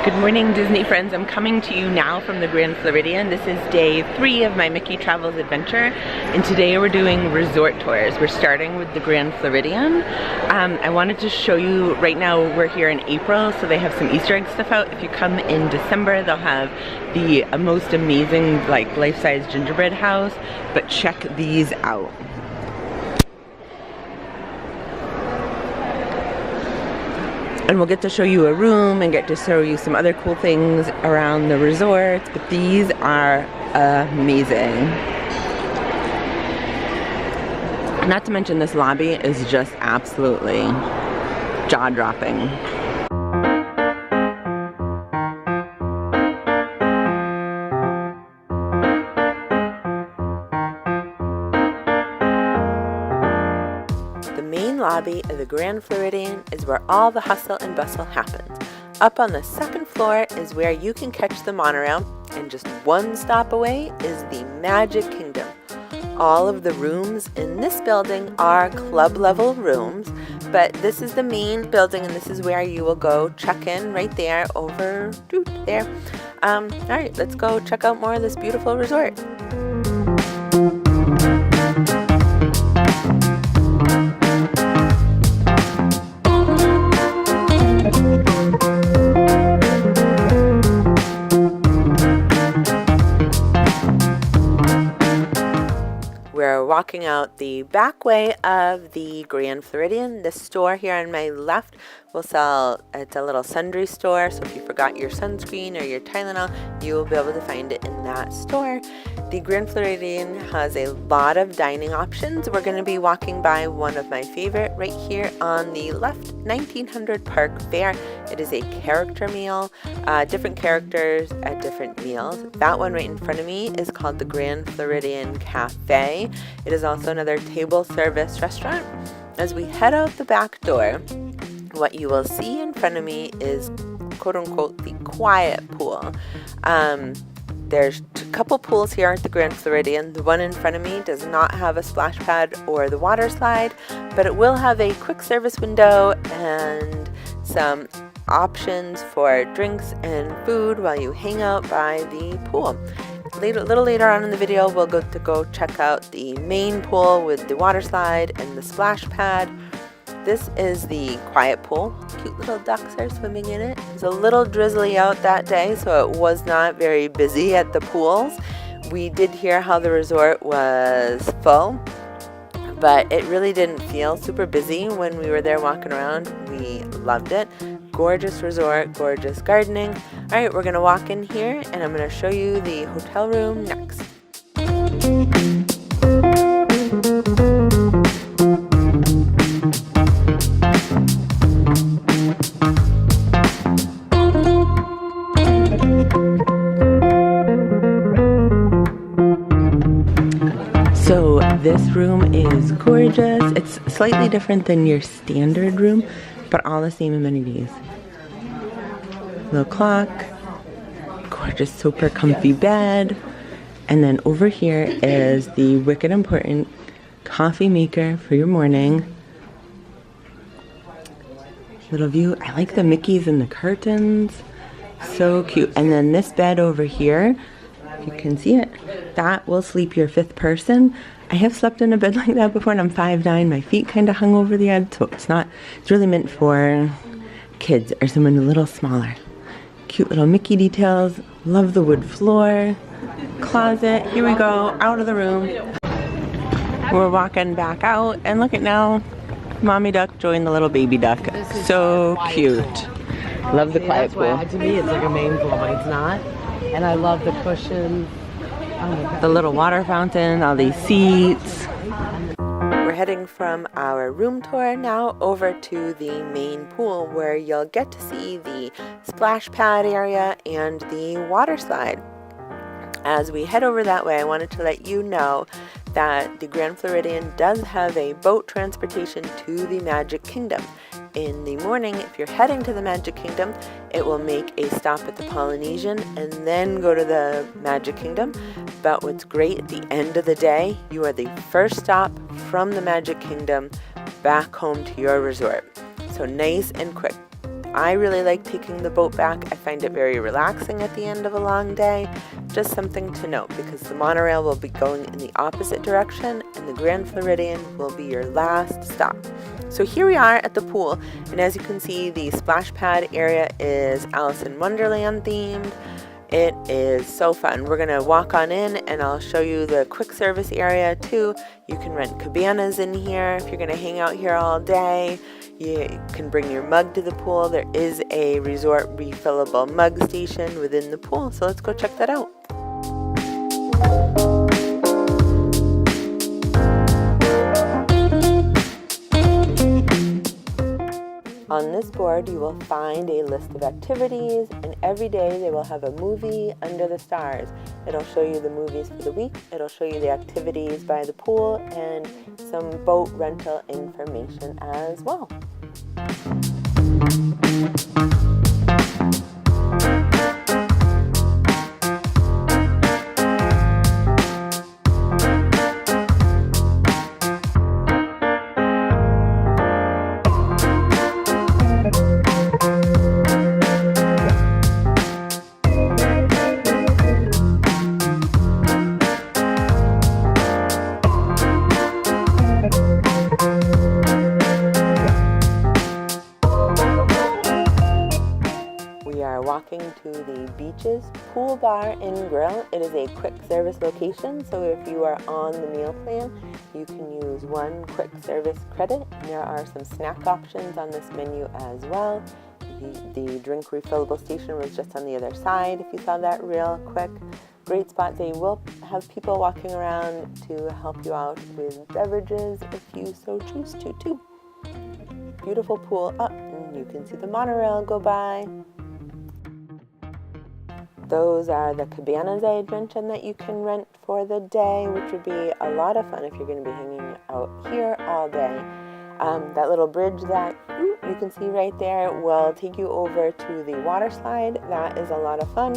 Good morning, Disney friends. I'm coming to you now from the Grand Floridian. This is day 3 of my Mickey Travels adventure, and today we're doing resort tours. We're starting with the Grand Floridian. I wanted to show you, right now we're here in April, so they have some Easter egg stuff out. If you come in December, they'll have the most amazing life-size gingerbread house, but check these out. And we'll get to show you a room and get to show you some other cool things around the resort, but these are amazing. Not to mention this lobby is just absolutely jaw-dropping. The main lobby of the Grand Floridian is where all the hustle and bustle happens. Up on the second floor is where you can catch the monorail, and just one stop away is the Magic Kingdom. All of the rooms in this building are club level rooms, but this is the main building and this is where you will go check in right there over there. Alright, let's go check out more of this beautiful resort. We're walking out the back way of the Grand Floridian. This store here on my left will sell, it's a little sundry store, so if you forgot your sunscreen or your Tylenol, you will be able to find it in that store. The Grand Floridian has a lot of dining options. We're going to be walking by one of my favorite right here on the left, 1900 Park Fare. It is a character meal, different characters at different meals. That one right in front of me is called the Grand Floridian Cafe. It is also another table service restaurant. As we head out the back door, what you will see in front of me is quote-unquote the quiet pool. There's a couple pools here at the Grand Floridian. The one in front of me does not have a splash pad or the water slide, but it will have a quick service window and some options for drinks and food while you hang out by the pool. A little later on in the video, we'll go check out the main pool with the water slide and the splash pad. This is the quiet pool. Cute little ducks are swimming in it. It was a little drizzly out that day, so it was not very busy at the pools. We did hear how the resort was full, but it really didn't feel super busy when we were there walking around. We loved it. Gorgeous resort, gorgeous gardening. All right, we're gonna walk in here and I'm gonna show you the hotel room next. So this room is gorgeous. It's slightly different than your standard room, but all the same amenities. Little clock, gorgeous super comfy bed, and then over here is the wicked important coffee maker for your morning. Little view. I like the Mickeys and the curtains. So cute. And then this bed over here, you can see it, that will sleep your 5th person. I have slept in a bed like that before and I'm 5'9". My feet kind of hung over the edge, so it's really meant for kids or someone a little smaller. Cute little Mickey details. Love the wood floor. Closet. Here we go, out of the room. We're walking back out and look at now, mommy duck joined the little baby duck. So cute. Love the quiet pool. To me it's like a main pool, but it's not. And I love the cushions. Oh, the little water fountain, all these seats. We're heading from our room tour now over to the main pool where you'll get to see the splash pad area and the water slide. As we head over that way, I wanted to let you know that the Grand Floridian does have a boat transportation to the Magic Kingdom. In the morning, if you're heading to the Magic Kingdom, it will make a stop at the Polynesian and then go to the Magic Kingdom. But what's great, at the end of the day, you are the first stop from the Magic Kingdom back home to your resort. So nice and quick. I really like taking the boat back. I find it very relaxing at the end of a long day. Just something to note, because the monorail will be going in the opposite direction and the Grand Floridian will be your last stop. So here we are at the pool, and as you can see, the splash pad area is Alice in Wonderland themed. It is so fun. We're gonna walk on in and I'll show you the quick service area too. You can rent cabanas in here if you're gonna hang out here all day. You can bring your mug to the pool. There is a resort refillable mug station within the pool, so let's go check that out. On this board you will find a list of activities, and every day they will have a movie under the stars. It'll show you the movies for the week, it'll show you the activities by the pool, and some boat rental information as well. Walking to the Beaches Pool Bar and Grill. It is a quick service location, so if you are on the meal plan, you can use one quick service credit. There are some snack options on this menu as well. The drink refillable station was just on the other side if you saw that real quick. Great spot. They will have people walking around to help you out with beverages if you so choose to too. Beautiful pool up, and you can see the monorail go by. Those are the cabanas I had mentioned that you can rent for the day, which would be a lot of fun if you're going to be hanging out here all day. That little bridge that you can see right there will take you over to the water slide. That is a lot of fun.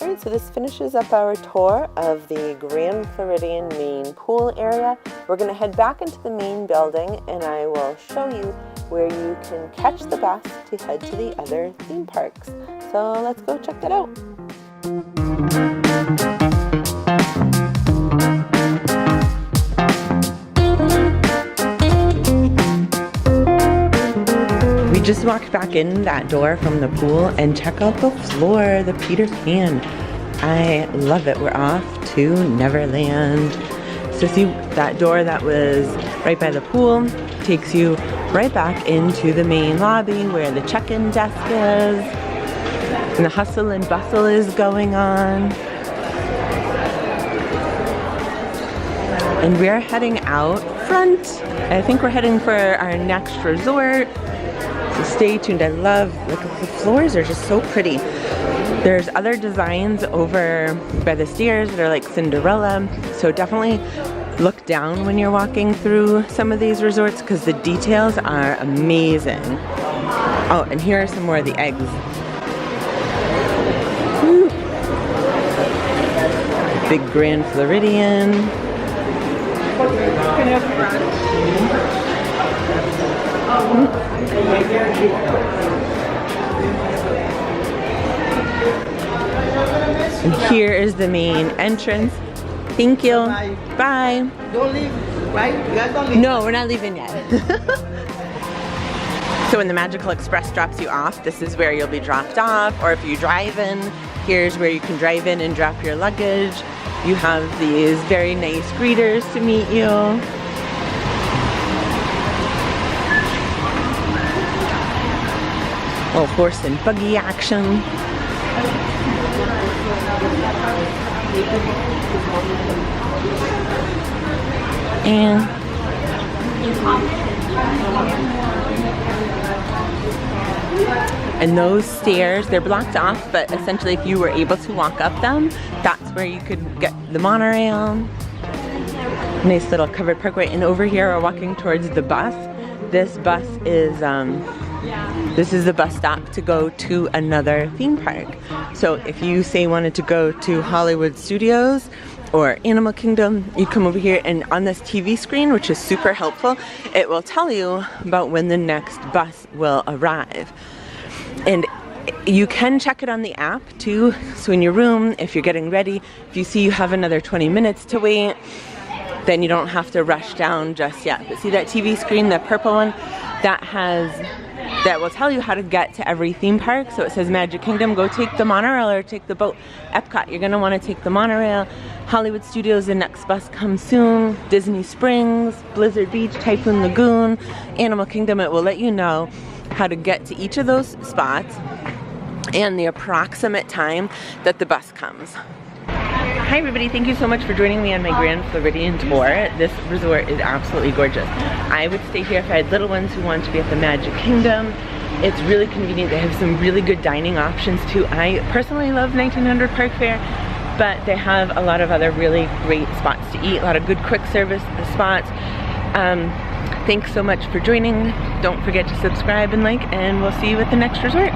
All right, so this finishes up our tour of the Grand Floridian main pool area. We're going to head back into the main building, and I will show you where you can catch the bus to head to the other theme parks. So let's go check that out. We just walked back in that door from the pool, and check out the floor, the Peter Pan. I love it. We're off to Neverland. So see, that door that was right by the pool takes you right back into the main lobby where the check-in desk is. And the hustle and bustle is going on. And we're heading out front. I think we're heading for our next resort. So stay tuned. I love, like, the floors are just so pretty. There's other designs over by the stairs that are like Cinderella. So definitely look down when you're walking through some of these resorts, because the details are amazing. Oh, and here are some more of the eggs. Big Grand Floridian. And here is the main entrance. Thank you. Bye. Don't leave, right? You guys don't leave. No, we're not leaving yet. So when the Magical Express drops you off, this is where you'll be dropped off. Or if you drive in, here's where you can drive in and drop your luggage. You have these very nice greeters to meet you. Little horse and buggy action. And those stairs, they're blocked off, but essentially if you were able to walk up them, that's where you could get the monorail. Nice little covered parkway. And over here we're walking towards the bus. This bus is, this is the bus stop to go to another theme park. So if you say wanted to go to Hollywood Studios or Animal Kingdom, you come over here, and on this TV screen, which is super helpful, it will tell you about when the next bus will arrive. And you can check it on the app too. So in your room, if you're getting ready, if you see you have another 20 minutes to wait, then you don't have to rush down just yet. But see that TV screen, the purple one, that will tell you how to get to every theme park. So it says Magic Kingdom, go take the monorail or take the boat. Epcot, you're gonna wanna take the monorail. Hollywood Studios, the next bus comes soon. Disney Springs, Blizzard Beach, Typhoon Lagoon, Animal Kingdom, it will let you know how to get to each of those spots and the approximate time that the bus comes. Hi everybody, thank you so much for joining me on my Grand Floridian tour. This resort is absolutely gorgeous. I would stay here if I had little ones who want to be at the Magic Kingdom. It's really convenient. They have some really good dining options too. I personally love 1900 Park Fair, but they have a lot of other really great spots to eat, a lot of good quick service spots. Thanks so much for joining. Don't forget to subscribe and like, and we'll see you at the next resort.